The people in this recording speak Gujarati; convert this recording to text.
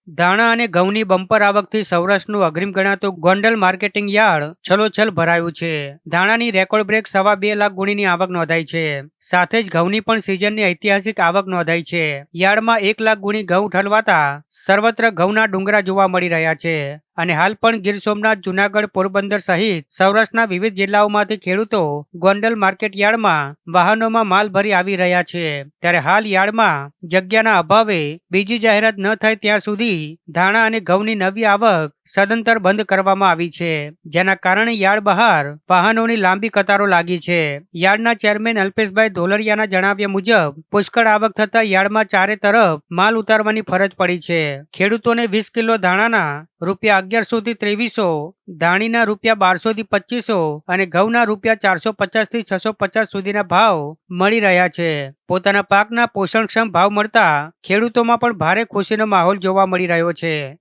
ધાણા અને ઘઉંની બમ્પર આવકથી સૌરાષ્ટ્રનું અગ્રીમ ગણાતું ગોંડલ માર્કેટિંગ યાર્ડ છલોછલ ભરાયું છે. ધાણાની રેકોર્ડ બ્રેક 2.25 લાખ ગુણીની આવક નોંધાઈ છે. સાથે જ ઘઉંની પણ સિઝનની ઐતિહાસિક આવક નોંધાઈ છે. યાર્ડમાં 1 લાખ ગુણી ઘઉં ઠલવાતા સર્વત્ર ઘઉંના ડુંગરા જોવા મળી રહ્યા છે. અને હાલ પણ ગીર સોમનાથ, જુનાગઢ, પોરબંદર સહિત સૌરાષ્ટ્રના વિવિધ જિલ્લાઓમાંથી ખેડૂતો ગોંડલ માર્કેટ યાર્ડમાં વાહનોમાં માલ ભરી આવી રહ્યા છે. ત્યારે હાલ યાર્ડમાં જગ્યાના અભાવે બીજી જાહેરાત ન થાય ત્યાં સુધી ધાણા અને ઘઉંની નવી આવક સદંતર બંધ કરવામાં આવી છે. જેના કારણે યાર્ડ બહાર વાહનોની લાંબી કતારો લાગી છે. યાર્ડના ચેરમેન અલ્પેશભાઈ ધોલરિયાના જણાવ્યા મુજબ પુષ્કળ આવક થતા યાર્ડમાં ચારે તરફ માલ ઉતારવાની ફરજ પડી છે. ખેડૂતોને 20 કિલો ધાણાના રૂપિયા 1100 થી 2300, ધાણીના રૂપિયા 1200 થી 2500 અને ઘઉંના રૂપિયા 450 થી 650 સુધીના ભાવ મળી રહ્યા છે. પોતાના પાકના પોષણક્ષમ ભાવ મળતા ખેડૂતોમાં પણ ભારે ખુશીનો માહોલ જોવા મળી રહ્યો છે.